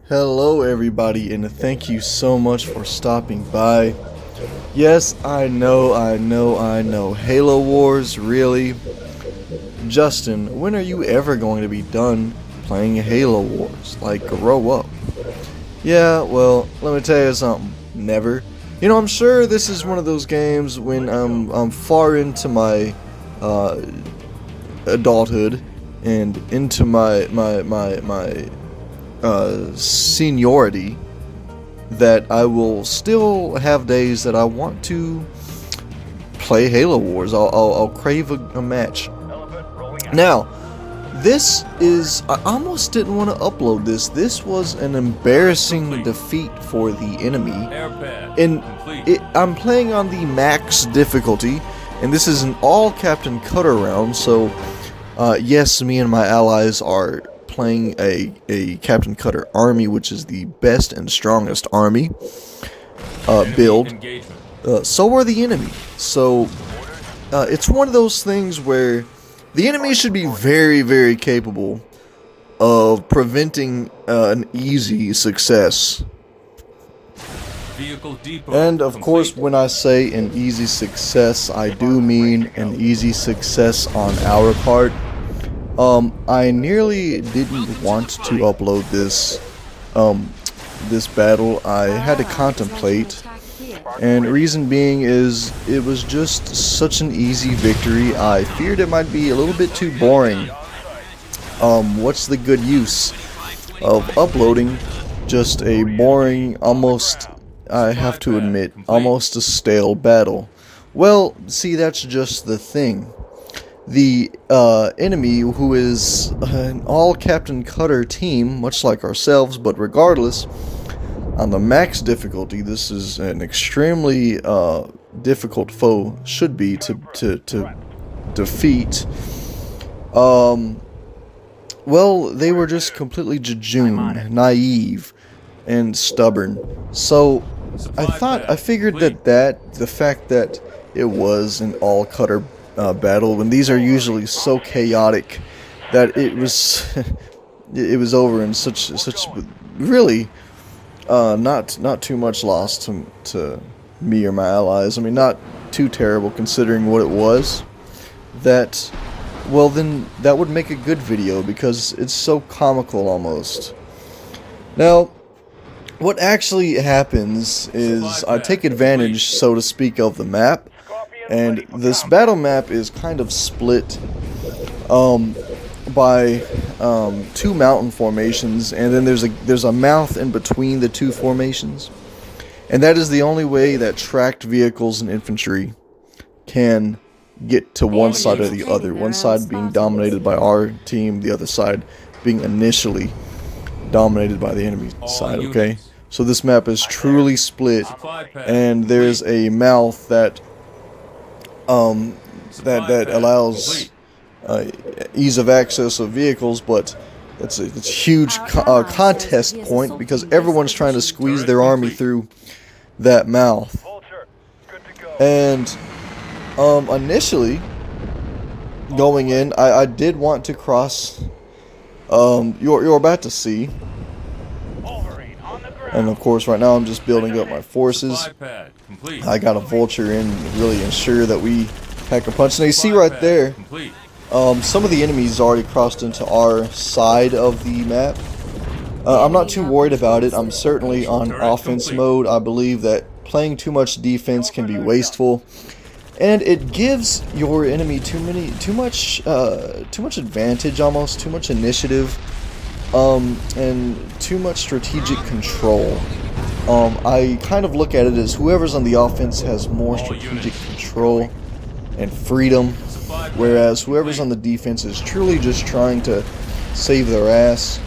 Hello everybody, and thank you so much for stopping by. Yes, I know, Halo Wars, really? Justin, when are you ever going to be done playing Halo Wars? Like, grow up. Yeah, well, let me tell you something. Never. You know, I'm sure this is one of those games when I'm far into my adulthood and into my seniority that I will still have days that I want to play Halo Wars. I'll crave a match. Now, this is, I almost didn't want to upload this. This was an embarrassing defeat for the enemy. And I'm playing on the max difficulty, and this is an all Captain Cutter round, so yes, me and my allies are playing a Captain Cutter army, which is the best and strongest army build. So are the enemy. So it's one of those things where the enemy should be very, very capable of preventing an easy success. And of course, when I say an easy success, I do mean an easy success on our part. I nearly didn't want to upload this this battle. I had to contemplate, and reason being is it was just such an easy victory. I feared it might be a little bit too boring. What's the good use of uploading just a boring, almost, I have to admit, almost a stale battle? Well, see, that's just the thing. The enemy, who is an all Captain Cutter team, much like ourselves, but regardless, on the max difficulty, this is an extremely difficult foe, should be, to defeat. Well, they were just completely jejune, naive, and stubborn. So I figured that the fact that it was an all Cutter battle, when these are usually so chaotic, that it was it was over in such really not too much loss to me or my allies. I mean, not too terrible considering what it was. That, well, then that would make a good video because it's so comical almost. Now, what actually happens is I take advantage, so to speak, of the map. And this battle map is kind of split by two mountain formations, and then there's a mouth in between the two formations, and that is the only way that tracked vehicles and infantry can get to one side or the other. One side being dominated by our team, the other side being initially dominated by the enemy side. Okay, so this map is truly split, and there's a mouth that that allows ease of access of vehicles, but it's a huge contest point because everyone's trying to squeeze their army through that mouth. And initially going in, I did want to cross. You're about to see. And of course, right now I'm just building up my forces. I got a vulture in to really ensure that we pack a punch. Now you see right there, some of the enemies already crossed into our side of the map. I'm not too worried about it. I'm certainly on offense mode. I believe that playing too much defense can be wasteful, and it gives your enemy too much advantage, almost too much initiative. And too much strategic control. I kind of look at it as whoever's on the offense has more strategic control and freedom, whereas whoever's on the defense is truly just trying to save their ass.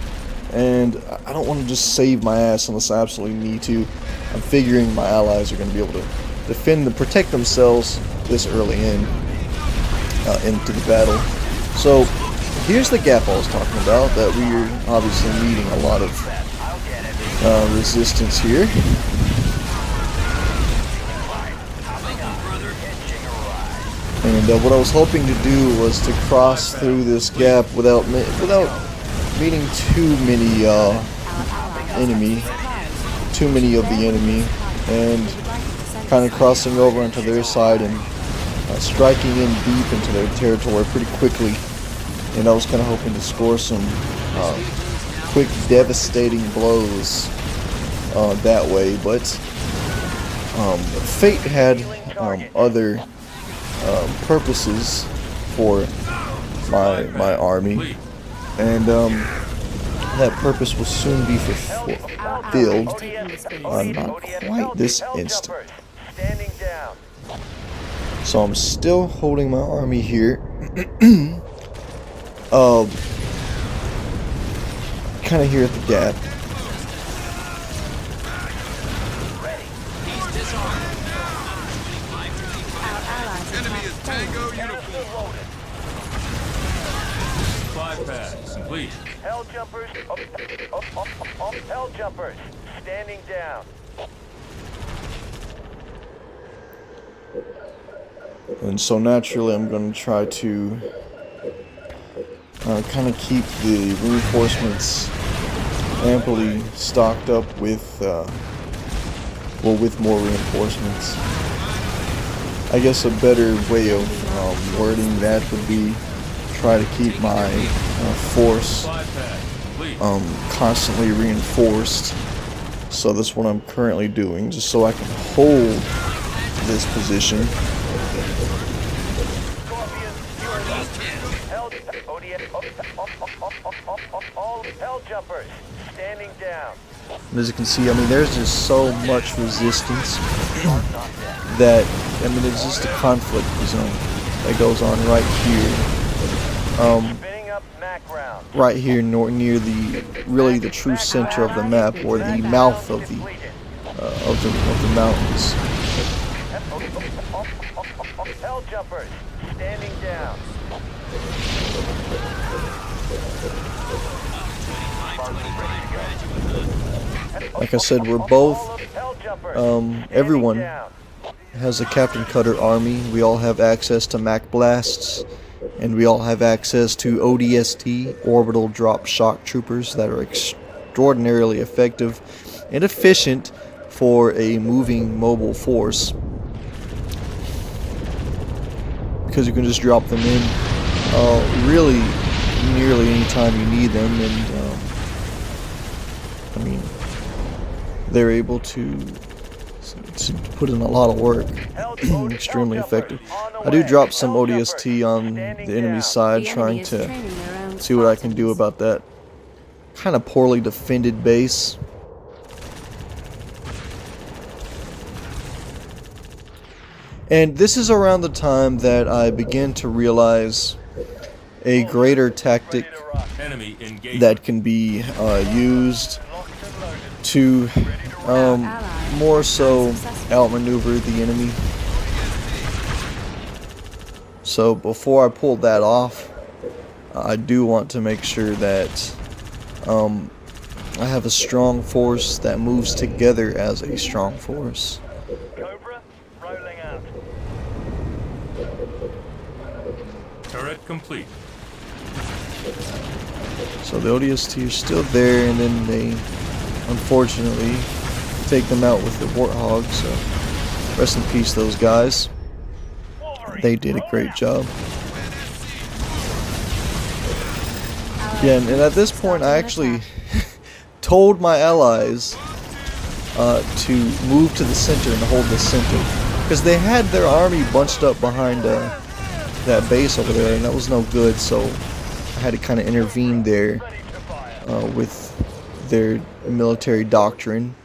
And I don't want to just save my ass unless I absolutely need to. I'm figuring my allies are going to be able to defend and protect themselves this early into the battle. So here's the gap I was talking about, that we're obviously meeting a lot of resistance here. And what I was hoping to do was to cross through this gap without meeting too many enemy, too many of the enemy, and kind of crossing over onto their side and striking in deep into their territory pretty quickly. And I was kind of hoping to score some quick, devastating blows that way, but fate had other purposes for my army, and that purpose will soon be fulfilled. Not quite this instant. So I'm still holding my army here. Kind of here at the gap. Enemy is Tango uniform. Supply pad complete. Hell jumpers, standing down. And so naturally I'm going to try to kind of keep the reinforcements amply stocked up with, with more reinforcements. I guess a better way of wording that would be try to keep my force constantly reinforced. So that's what I'm currently doing, just so I can hold this position. Hell jumpers, standing down. And as you can see, I mean, there's just so much resistance that, I mean, it's just a conflict zone that goes on right here. Spinning up Mac round. Right here near the, really the true center of the map, or the mouth of the mountains. Hell jumpers, standing down. Like I said, we're both, everyone has a Captain Cutter army. We all have access to Mac Blasts, and we all have access to ODST, Orbital Drop Shock Troopers, that are extraordinarily effective and efficient for a moving mobile force, because you can just drop them in really nearly any time you need them, and I mean, they're able to put in a lot of work. Extremely effective. I do drop some ODST on the enemy side, trying to see what I can do about that kind of poorly defended base. And this is around the time that I begin to realize a greater tactic that can be used to more so outmaneuver the enemy. So before I pull that off, I do want to make sure that I have a strong force that moves together as a strong force. Cobra, rolling out. Turret complete. So the ODST are still there, and then they unfortunately take them out with the Warthog, so rest in peace those guys. They did a great job. Yeah, and at this point I actually told my allies to move to the center and hold the center, because they had their army bunched up behind that base over there, and that was no good, so I had to kind of intervene there with their military doctrine.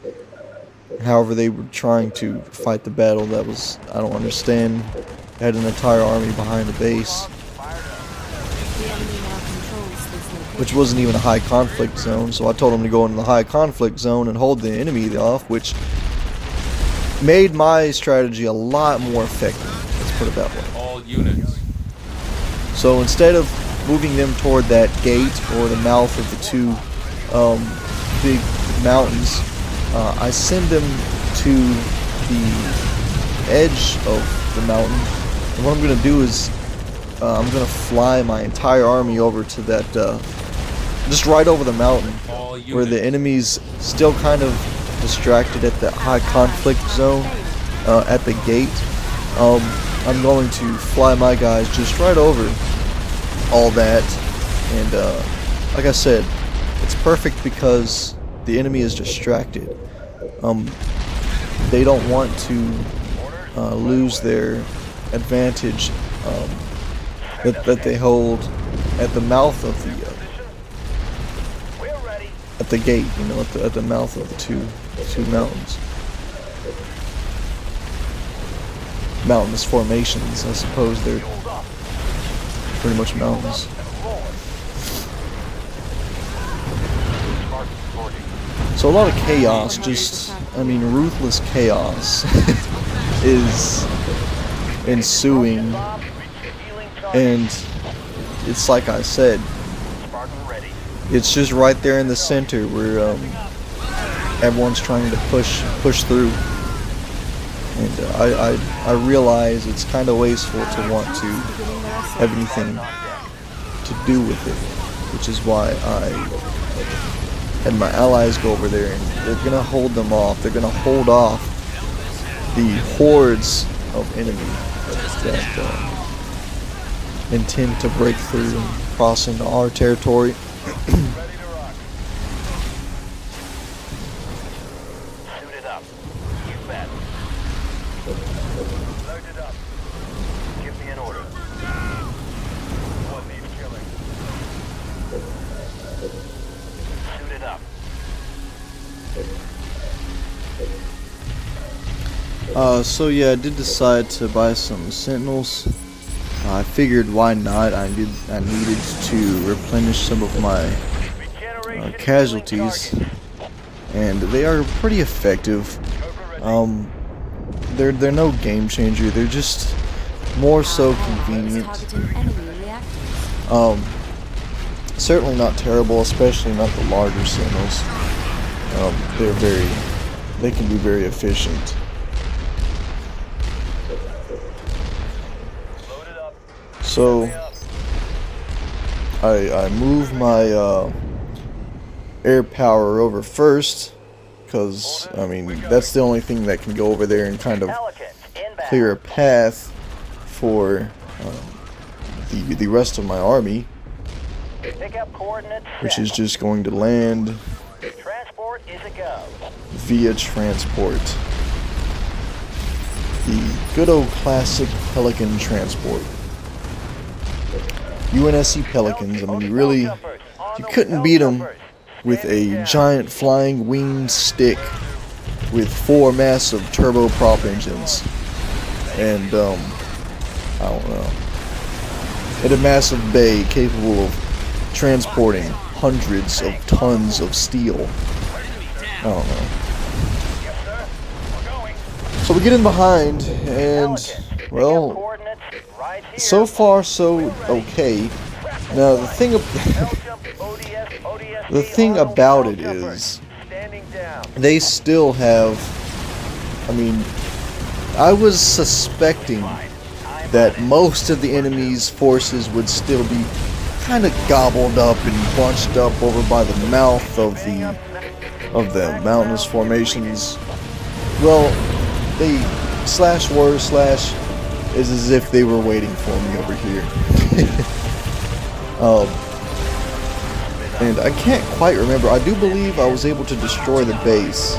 However they were trying to fight the battle, that was, I don't understand. They had an entire army behind the base, which wasn't even a high conflict zone, so I told them to go into the high conflict zone and hold the enemy off, which made my strategy a lot more effective, let's put it that way. All units. So instead of moving them toward that gate or the mouth of the two big mountains, I send them to the edge of the mountain. And what I'm going to do is I'm going to fly my entire army over to that just right over the mountain, All where the units. enemy's still kind of distracted at the high conflict zone at the gate. I'm going to fly my guys just right over all that, and like I said, it's perfect because the enemy is distracted. They don't want to lose their advantage that they hold at the mouth of the We're ready. at the gate, you know, at the mouth of the two mountains. Mountainous formations, I suppose they're pretty much mountains. So a lot of chaos, just, I mean, ruthless chaos is ensuing, and it's like I said, Spartan ready. it's just right there in the center where everyone's trying to push through, and I realize it's kind of wasteful to want to have anything to do with it, which is why I had my allies go over there, and they're gonna hold them off. They're gonna hold off the hordes of enemy that intend to break through and cross into our territory. Ready to rock. Suit it up. You bet. Load it up. Give me an order. What needs killing? Suit it up. So yeah, I did decide to buy some Sentinels. I figured why not? I needed to replenish some of my Regeneration casualties, killing and they are pretty effective. targets. Over ready. They're no game changer. They're just more so convenient. Targeting enemy reactors. Certainly not terrible, especially not the larger Sentinels. They can be very efficient. Load it up. So I move my air power over first, because I mean that's the only thing that can go over there and kind of Pelicans inbound. clear a path for the rest of my army, Pick up coordinates. which set. is just going to land Transport is a go. via transport. The good old classic Pelican transport. UNSC Pelicans, I mean, you couldn't beat them with a giant flying winged stick with 4 massive turboprop engines. And, I don't know. And a massive bay capable of transporting hundreds of tons of steel. I don't know. So we get in behind, and, well, so far so okay. Now the thing about it is, they still have, I mean, I was suspecting that most of the enemy's forces would still be kind of gobbled up and bunched up over by the mouth of the mountainous formations. Well, they /were/ is as if they were waiting for me over here. And I can't quite remember. I do believe I was able to destroy the base.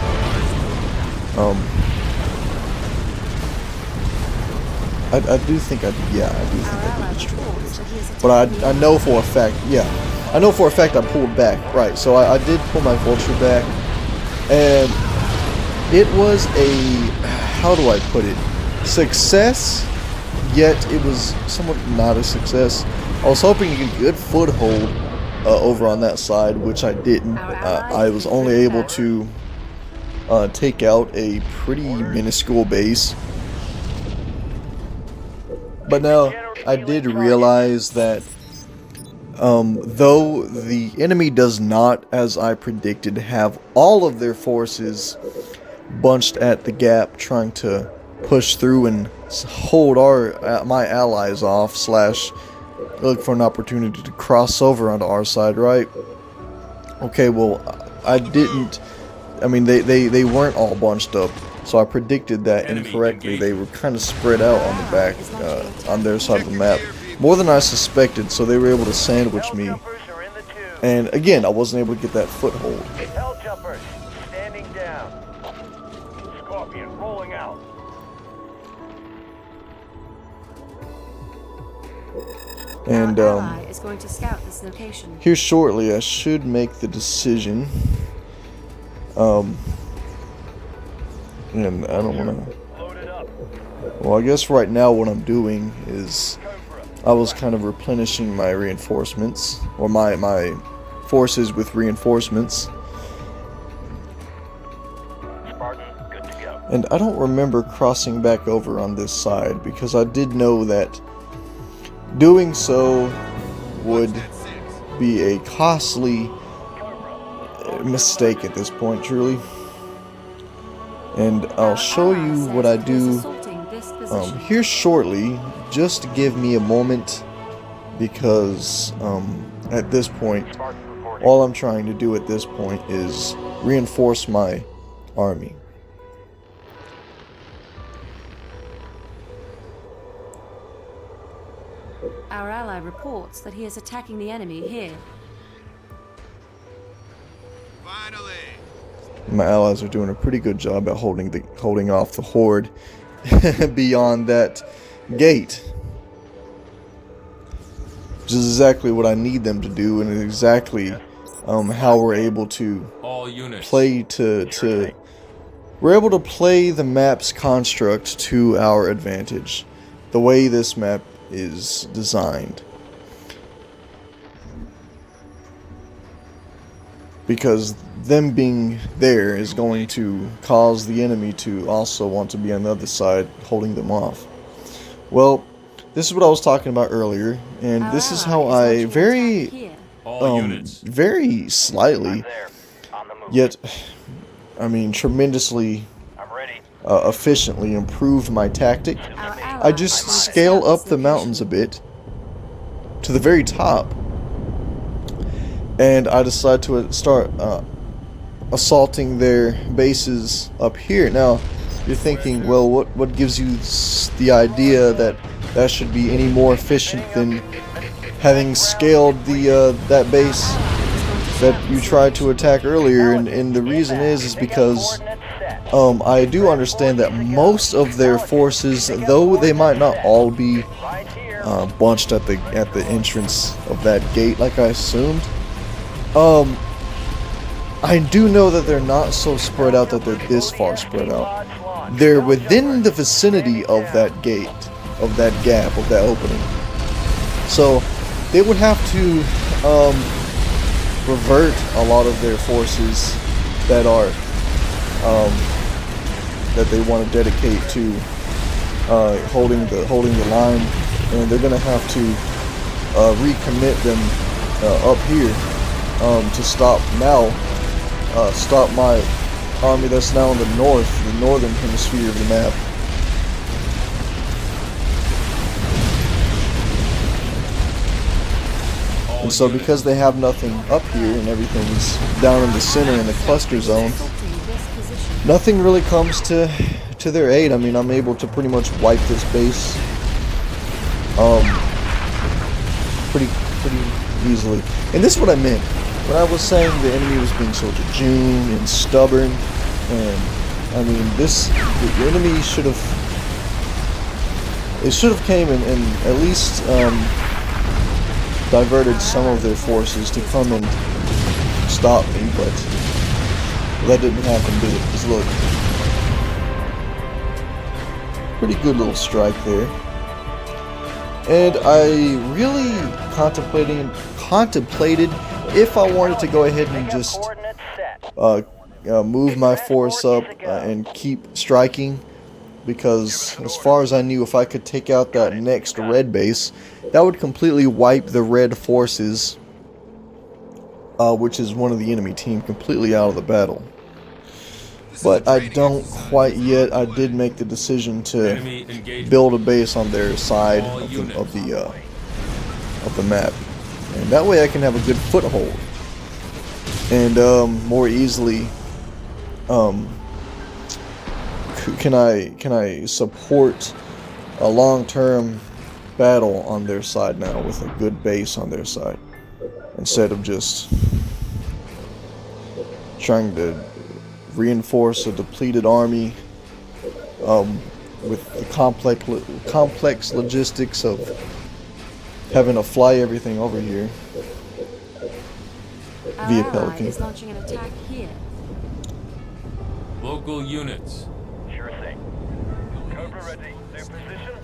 I do think I did. Yeah, I do think I did destroy the base. But I know for a fact. Yeah, I know for a fact I pulled back. Right. So I did pull my vulture back, and it was a, how do I put it, success. Yet it was somewhat not a success. I was hoping to get a good foothold over on that side, which I didn't. I was only able to take out a pretty minuscule base. But now I did realize that though the enemy does not, as I predicted, have all of their forces bunched at the gap trying to push through and hold my allies off / look for an opportunity to cross over onto our side, right? Okay, well, I didn't. I mean, they weren't all bunched up, so I predicted that incorrectly. They were kind of spread out on the back, on their side of the map, more than I suspected. So they were able to sandwich me, Jumpers are in the tube. and again, I wasn't able to get that foothold. Hell jumpers, standing down. Scorpion rolling out. And Our ally is going to scout this location. here shortly, I should make the decision. And I don't want to. Loaded up. Well, I guess right now what I'm doing is I was kind of replenishing my reinforcements, or my forces with reinforcements. Spartan, good to go. And I don't remember crossing back over on this side because I did know that doing so would be a costly mistake at this point, truly. And I'll show you what I do Assaulting this position. here shortly. Just give me a moment because at this point, Spartan reporting. all I'm trying to do at this point is reinforce my army. Our ally reports that he is attacking the enemy here. My allies are doing a pretty good job at holding off the horde beyond that gate, which is exactly what I need them to do, and exactly how we're able to All units. play we're able to play the map's construct to our advantage, the way this map is designed. Because them being there is going to cause the enemy to also want to be on the other side, holding them off. Well, this is what I was talking about earlier, and Our this is ally how is I launching an very, attack here. All units. very slightly, There. On the move. yet, I mean, tremendously I'm ready. efficiently improved my tactic. Our ally I is just going to scale scout up this the location. mountains a bit to the very top, and I decide to start assaulting their bases up here. Now, you're thinking, well, what gives you the idea that that should be any more efficient than having scaled the that base that you tried to attack earlier? And the reason is because Coordinates set. I do understand that most of their forces, though they might not all be Right here. bunched at the entrance of that gate like I assumed, I do know that they're not so spread out that they're this far spread out. They're within the vicinity of that gate, of that gap, of that opening. So they would have to revert a lot of their forces that are that they want to dedicate to holding the line, and they're gonna have to recommit them up here to stop my army that's now in the northern hemisphere of the map. And so because they have nothing up here and everything's down in the center in the cluster zone, Assaulting this position. nothing really comes to their aid. I mean, I'm able to pretty much wipe this base pretty easily. And this is what I meant when I was saying the enemy was being so jejune and stubborn. And I mean, the enemy should have came and at least diverted some of their forces to come and stop me, but that didn't happen, did it? Because look, pretty good little strike there. And I really contemplated if I wanted to go ahead and just Coordinates set. move my force up and keep striking, because as far as I knew, if I could take out that next red base, that would completely wipe the red forces, which is one of the enemy team, completely out of the battle. But I don't quite yet. I did make the decision to Enemy engagement. build a base on their side All of units. the map, and that way I can have a good foothold. and more easily can I support a long-term battle on their side now with a good base on their side, instead of just trying to reinforce a depleted army with the complex logistics of having to fly everything over here Our via ally Pelican. is launching an attack here. Local units. Sure thing. Cobra ready. New position.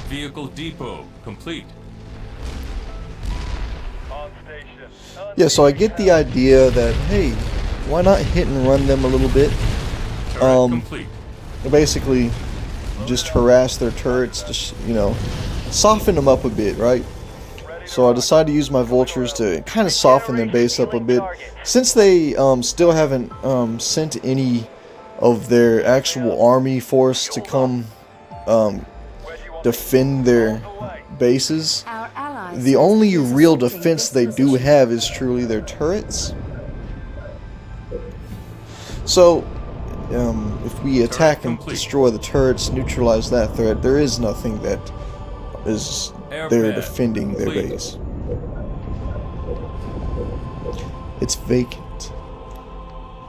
Vehicle depot complete. On station. Yeah, so I get the idea that, hey, why not hit and run them a little bit? Turret complete. Basically, just harass their turrets, just, you know, soften them up a bit, right? So I decided to use my vultures to kind of soften their base up a bit. Since they still haven't sent any of their actual army force to come defend their bases, Our ally the says only he is real assaulting defense this they do position. have is truly their turrets. So, if we attack and complete. destroy the turrets, neutralize that threat, there is nothing that is Air there pad defending their complete. base. It's vacant.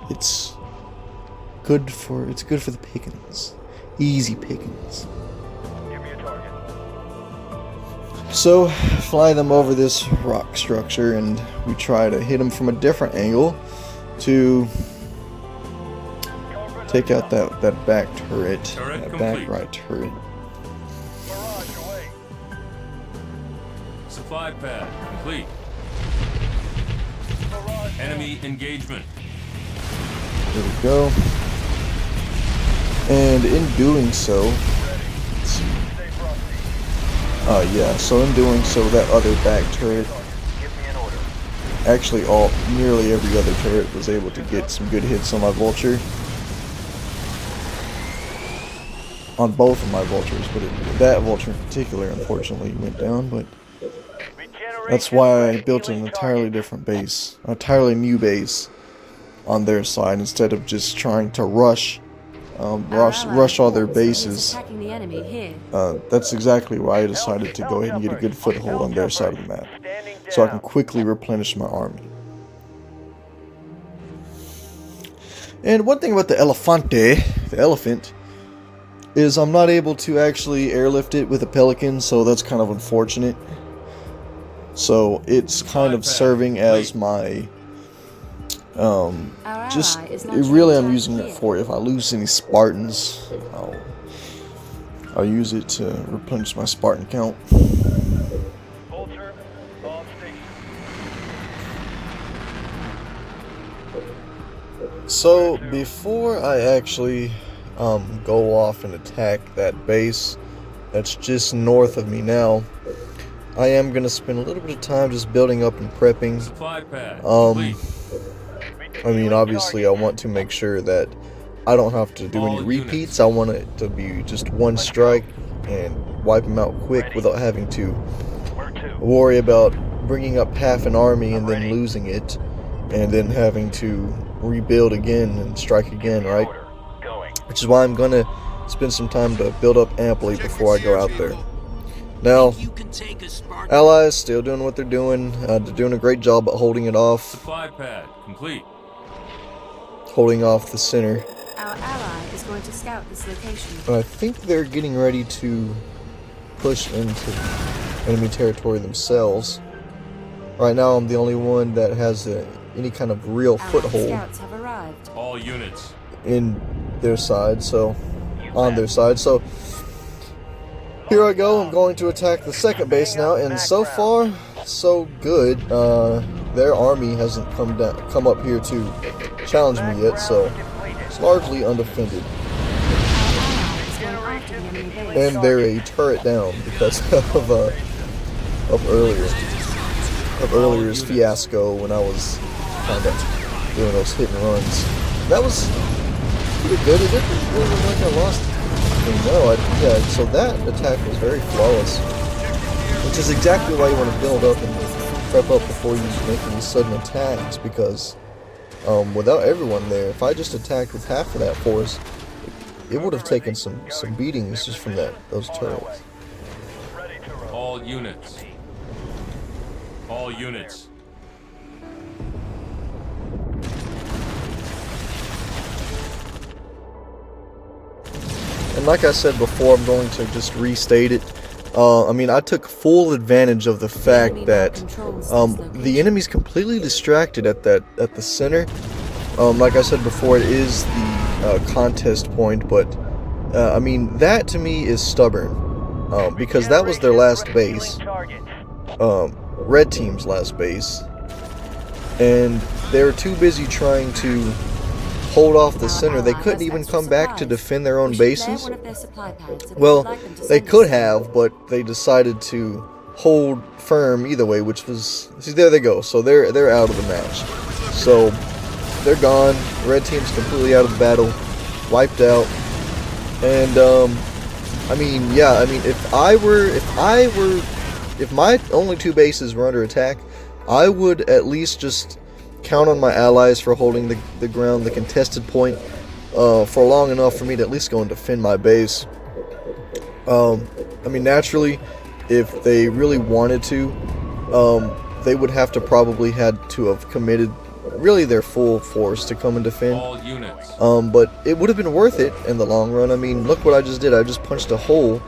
It's good for the pickings. Easy pickings. Give me a target. So, fly them over this rock structure, and we try to hit them from a different angle to take out that back turret, Turret that back complete. right turret. Barrage away. Supply pad complete. Barrage. Enemy engagement. There we go. And in doing so, let's see. Stay frosty. Yeah, so in doing so, that other back turret, Give me an order. actually nearly every other turret was able to get some good hits on my vulture. On both of my vultures, but that vulture in particular, unfortunately, went down, but that's why I built an entirely different base, an entirely new base on their side, instead of just trying to rush all their reports that he is bases. attacking the enemy here. That's exactly why I decided to go ahead and get a good foothold on their side of the map, so I can quickly replenish my army. And one thing about the Elefante, the elephant, is I'm not able to actually airlift it with a Pelican, so that's kind of unfortunate. So it's kind of serving as my Our just ally is launching really an I'm attack using it here. for if I lose any Spartans, I'll use it to replenish my Spartan count. Vulture. On station. So before I actually go off and attack that base that's just north of me now, I am gonna spend a little bit of time just building up and prepping. Supply pad Um, complete. I mean, obviously, I want to make sure that I don't have to do any All repeats. I want it to be just one strike and wipe them out quick without having to Where to? worry about bringing up half an army and then losing it, and then having to rebuild again and strike again, right? Order. Going. Which is why I'm gonna spend some time to build up amply before I go out there. Now, allies still doing what they're doing. They're doing a great job at holding it off, Supply pad complete. holding off the center. Our ally is going to scout this location. I think they're getting ready to push into enemy territory themselves. Right now, I'm the only one that has any kind of real Our foothold scouts have arrived. All units. in their side, so on their side. So here I go. I'm going to attack the second base now, and so far, so good. Their army hasn't come up here to challenge me yet, so it's largely undefended. Our ally is going after the enemy base. And they're a turret down because of earlier's fiasco when I was kind of doing those hit and runs. That was pretty good. It didn't really look like I lost. So that attack was very flawless. which is exactly why you want to build up and prep up before you make any sudden attacks, because without everyone there, if I just attacked with half of that force, it would have taken some beatings just from those turrets. All units. All units. And like I said before, I'm going to just restate it. I mean, I took full advantage of the fact that the enemy's completely distracted at the center. Like I said before, it is the contest point, but I mean, that to me is stubborn, because that was their last base, red team's last base, and they were too busy trying to hold off the center. They couldn't even come back to defend their own bases. Well, they could have, but they decided to hold firm either way, which was, see, there they go. So they're out of the match. So they're gone. Red team's completely out of the battle, wiped out. And I mean, yeah, I mean, if my only two bases were under attack, I would at least just count on my allies for holding the ground, the contested point, for long enough for me to at least go and defend my base. I mean, naturally, if they really wanted to, they would have to probably had to have committed really their full force to come and defend. All units. But it would have been worth it in the long run. I mean, look what I just did. I just punched a hole,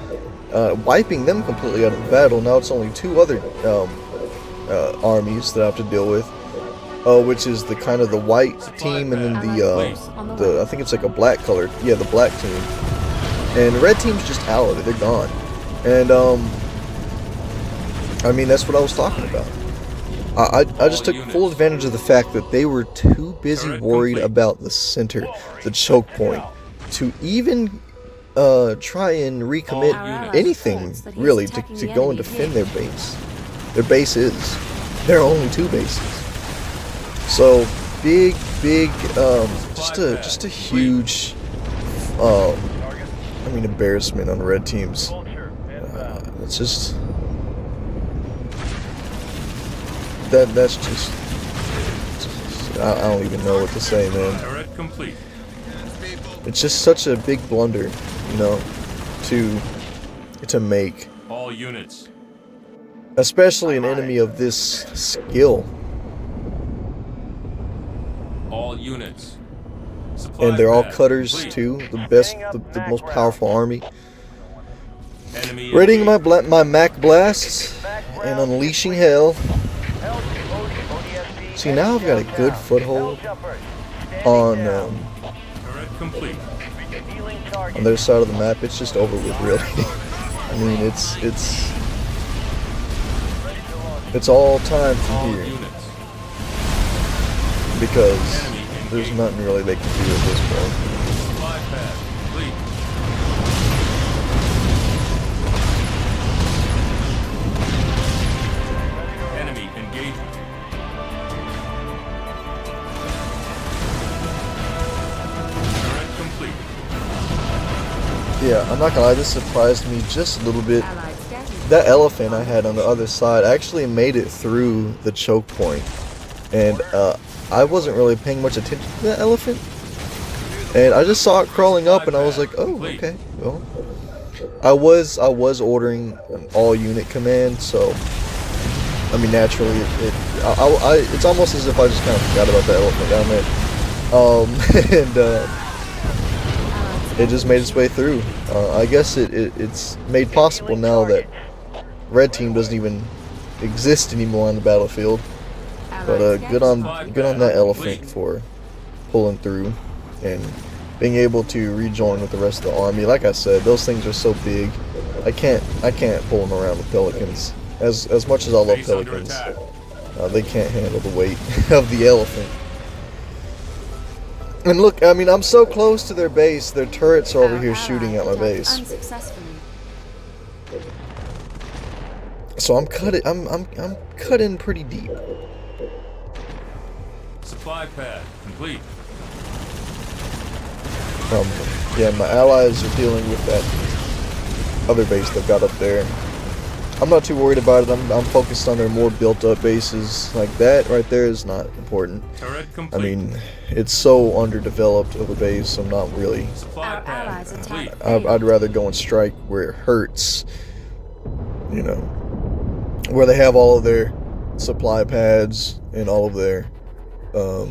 wiping them completely out of the battle. Now it's only two other armies that I have to deal with. Which is the kind of the white team, and then the I think it's like a black colored, yeah, the black team. And red team's just out of it, they're gone. And I mean, that's what I was talking about. I just took full advantage of the fact that they were too busy worried about the center, the choke point, to even try and recommit anything really to go and defend their base. Their base is their only two bases. So big, just a huge, I mean, embarrassment on red teams. It's just that's just I don't even know what to say, man. It's just such a big blunder, you know, to make. All units. Especially an enemy of this skill. All units. Supply And they're all pad cutters complete. too. The most powerful army. Enemy Readying my Mac blasts and unleashing hell. See, now I've got a good foothold on Turret complete. their side of the map. It's just over with, really. I mean, it's all time from All here, units. because there's nothing really they can do at this point. Supply pad complete. Enemy engagement. Turret complete. Yeah, I'm not gonna lie, this surprised me just a little bit. That elephant I had on the other side actually made it through the choke point, and I wasn't really paying much attention to that elephant, and I just saw it crawling up, and I was like, oh, okay, well, I was ordering an all unit command, so I mean, naturally, it's almost as if I just kind of forgot about that elephant down there, and it just made its way through. I guess it's made possible now that red team doesn't even exist anymore on the battlefield. But good on that elephant for pulling through and being able to rejoin with the rest of the army. Like I said, those things are so big. I can't pull them around with pelicans. As much as I love Base under pelicans, attack. they can't handle the weight of the elephant. And look, I mean, I'm so close to their base. Their turrets are over here shooting at my base. So I'm cut in pretty deep. Supply pad complete. Yeah, my allies are dealing with that other base they've got up there. I'm not too worried about it. I'm focused on their more built-up bases. Like that right there is not important. Turret I complete. mean, it's so underdeveloped of a base. I'm not really. Supply Our pad allies complete. attack. I'd rather go and strike where it hurts. You know, where they have all of their supply pads and all of their, you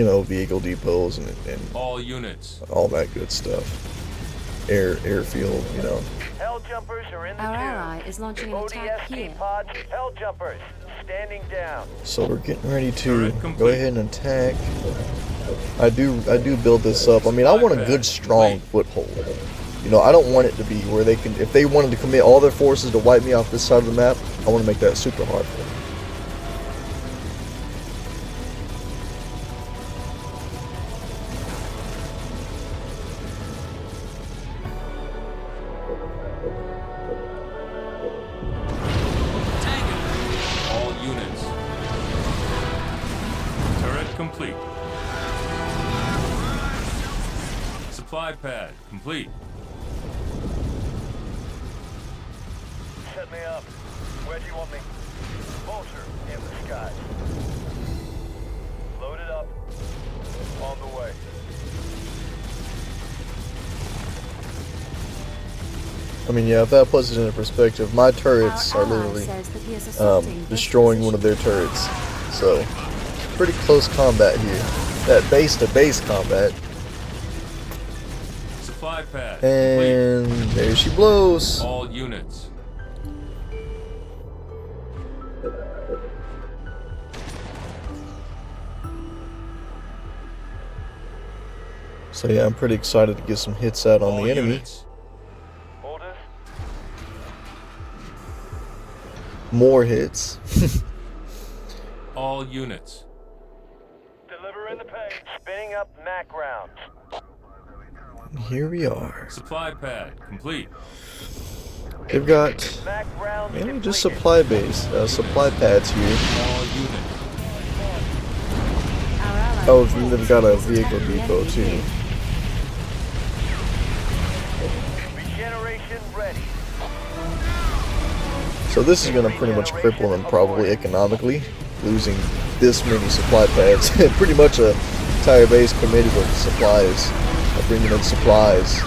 know, vehicle depots and All units. all that good stuff. Airfield, you know. Hell jumpers are in the Our tube. ally is launching an attack ODST here. pods, hell jumpers, standing down. So we're getting ready to Turret complete. go ahead and attack. I do build this up. I mean, I want a good, strong foothold. You know, I don't want it to be where they can, if they wanted to commit all their forces to wipe me off this side of the map, I want to make that super hard for them. All units. Turret complete. Supply pad complete. Set me up. Where do you want me? Vulture in the sky. Loaded up. On the way. I mean, yeah, if that puts it into perspective, my turrets Our are ally literally says that he is assaulting this destroying one position. of their turrets. So, pretty close combat here. That base-to-base combat. Supply pad And there she blows. complete. All units. So yeah, I'm pretty excited to get some hits out on All the enemy. units. Orders. More hits. All units. Delivering the pay. Spinning up Mac rounds. Here we are. Supply pad complete. They've got Mac rounds. mainly just completed. supply pads here. All units. Our ally Oh, reports they've got a that he is vehicle attacking the depot enemy too. here. Regeneration ready. So this is going to pretty much cripple them probably economically, losing this many supply pads. Pretty much a entire base committed with supplies, bringing in supplies.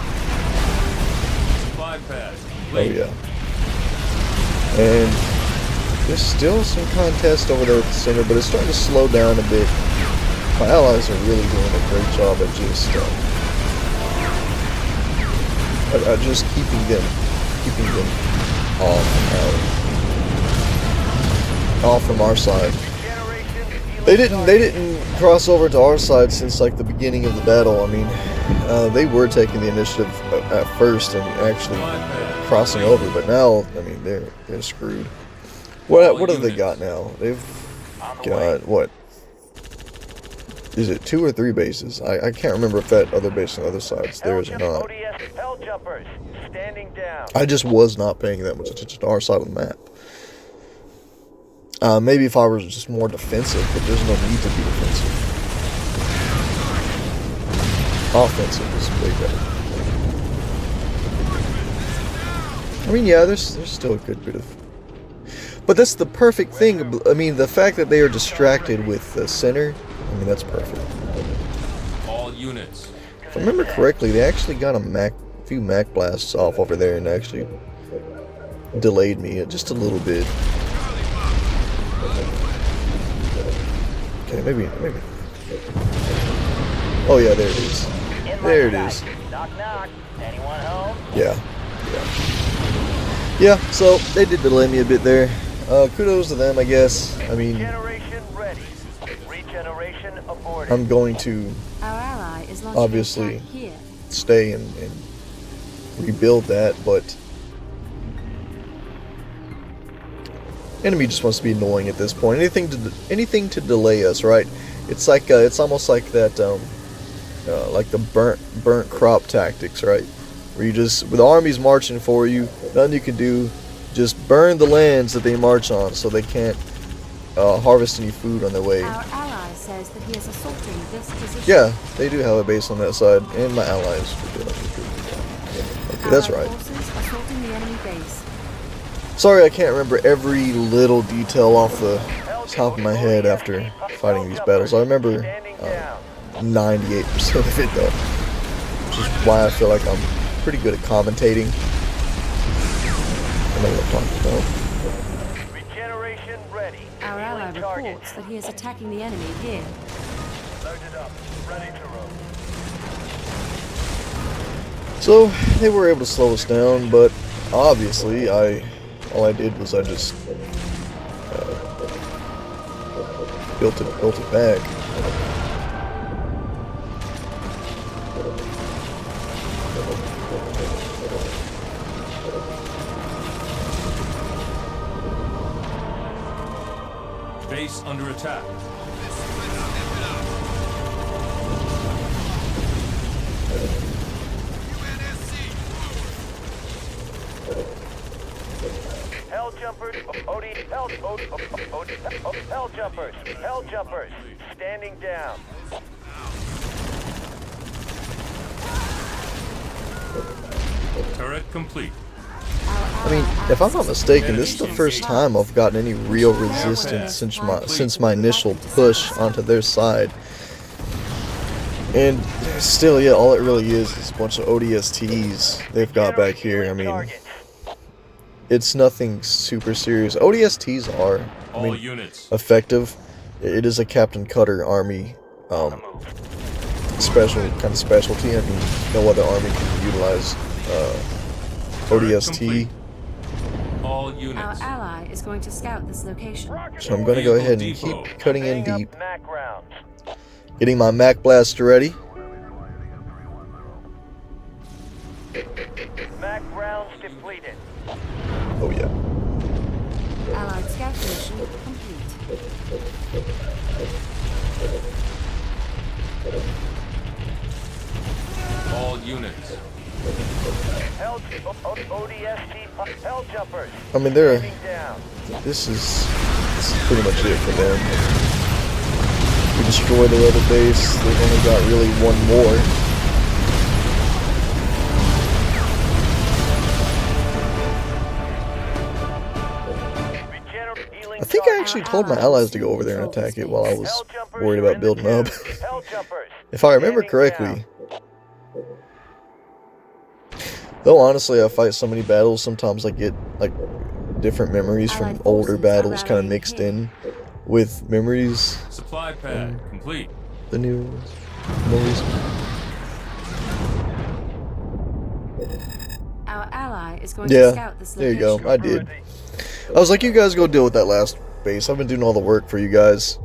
Supply pad Oh complete. yeah. And there's still some contest over there at the center, but it's starting to slow down a bit. My allies are really doing a great job at just keeping them off from our side. Regeneration. They didn't cross over to our side since like the beginning of the battle. I mean, they were taking the initiative at first and actually crossing over, but now I mean they're screwed. What have they got now? They've got what? Is it 2 or 3 bases? I can't remember if that other base on the other side is theirs or not. ODS hell jumpers. Standing down. I just was not paying that much attention to our side of the map. Maybe if I was just more defensive, but there's no need to be defensive. Offensive is way better. I mean, yeah, there's still a good bit of... But that's the perfect thing. I mean, the fact that they are distracted with the center, I mean, that's perfect. All units. If I remember correctly, they actually got a few Mac blasts off over there and actually delayed me just a little bit. Okay, maybe. Oh yeah, there it is. There it is. Knock knock. Anyone home? Yeah. Yeah, so they did delay me a bit there. Kudos to them, I guess. I mean, Generation ready. Regeneration aborted. I'm going to Our ally is launching Obviously. an attack here. stay and rebuild that, but enemy just wants to be annoying at this point. Anything to delay us, right? It's like it's almost like that, like the burnt crop tactics, right? Where you just, with the armies marching for you, nothing you can do, just burn the lands that they march on, so they can't harvest any food on their way. Our ally says that he is assaulting this position. Yeah, they do have a base on that side, and my allies are doing it. Okay, that's Allied right. forces assaulting the enemy base. Sorry, I can't remember every little detail off the top of my head after fighting these battles. I remember 98% of it though, which is why I feel like I'm pretty good at commentating. I know what I'm talking about. Regeneration ready. Our ally Healing target. reports that he is attacking the enemy here. Loaded up. Ready to roll. So they were able to slow us down, but obviously all I did was I just built it back. Base under attack. Hell jumpers. Hell jumpers. Hell jumpers. Standing down. Turret complete. I mean, if I'm not mistaken, this is the first time I've gotten any real resistance since my initial push onto their side. And still, yeah, all it really is a bunch of ODSTs they've got back here. I mean, it's nothing super serious. ODSTs are, I All mean, units. effective. It is a Captain Cutter army specialty. I mean, no other army can utilize ODST. All Our units. ally is going to scout this location. So I'm going to go ahead and keep cutting in Setting deep. up Mac rounds. Getting my Mac Blaster ready. Mac rounds depleted. Oh yeah. Allied scout mission complete. All units. ODST hell jumpers. I mean, they're Standing down. this is pretty much it for them. We destroyed their other base. They've only got really one more. I think I actually told my allies to go over there and attack it while I was worried about building up. Hell jumpers. If I remember correctly. Though honestly, I fight so many battles, sometimes I get like different memories from older battles kind of mixed in with memories. Supply pad complete. The new memories. Our ally is going to Yeah, scout this there location. you go. I did. I was like, you guys go deal with that last base. I've been doing all the work for you guys.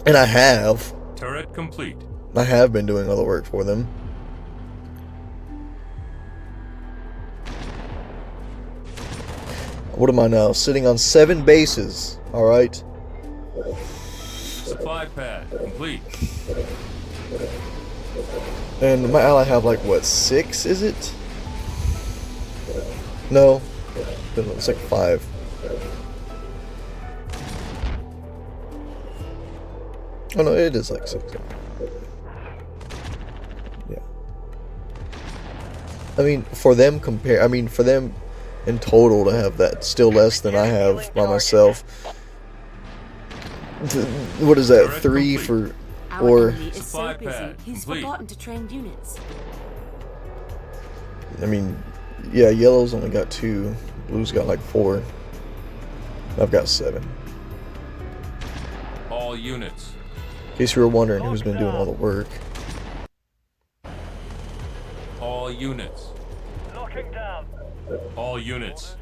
And I have. Turret complete. I have been doing all the work for them. What am I now? Sitting on 7 bases. Alright. Supply pad complete. And my ally have like, what, 6, is it? No. It's like 5. Oh no, it is like 6. Yeah. I mean, for them in total to have that still less than I have by myself. What is that? 3 for Our or enemy is so Supply busy, pad he's complete. forgotten to train units. I mean, yeah, yellow's only got 2, blue's got like 4. I've got 7. All units. In case you were wondering who's been doing all the work. All units. Locking down. All units.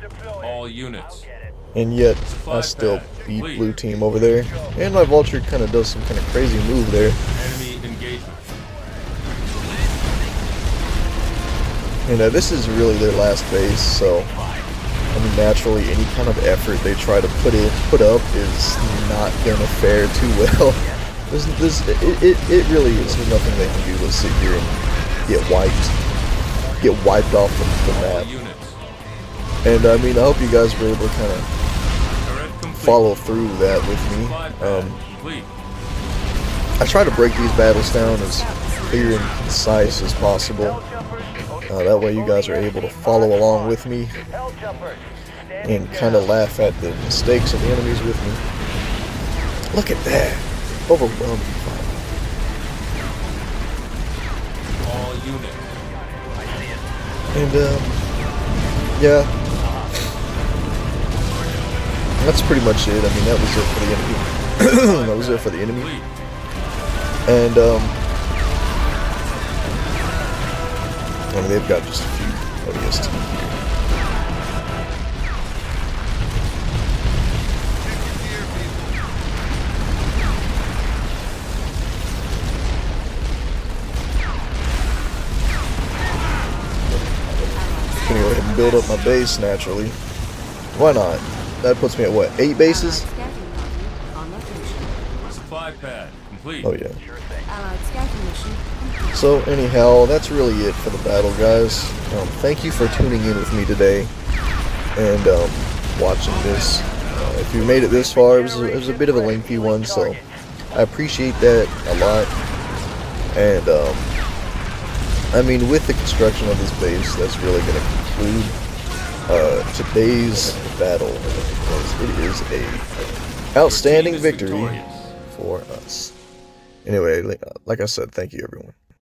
Deploying. All units. Get it. And yet, I still beat blue team over there. And my vulture kind of does some kind of crazy move there. Enemy engagement. And this is really their last base, so I mean, naturally, any kind of effort they try to put up is not gonna fare too well. It really is. There's nothing they can do but sit here and get wiped off the All map. units. And I mean, I hope you guys were able to kind of Turret complete. follow through that with me. Supply pad complete. I try to break these battles down as clear and concise as possible. Hell jumpers. That way you guys are able to follow along with me Hell jumpers. and kind of laugh at the mistakes of the enemies with me. Look at that. Overwhelming fire. All units. And, yeah. That's pretty much it. I mean, that was it for the enemy. That was it for the enemy. Complete. And, I mean, they've got just a few ODST here. Gonna go ahead and build up my base naturally. Why not? That puts me at what, 8 bases? Allied scouting party on location. Supply pad complete. Oh yeah. Allied scouting mission complete. So anyhow, that's really it for the battle, guys. Thank you for tuning in with me today and watching this. If you made it this far, it was a bit of a lengthy one, so I appreciate that a lot. And I mean, with the construction of this base, that's really going to conclude today's battle, because it is a outstanding victory for us. Anyway, like I said, thank you everyone.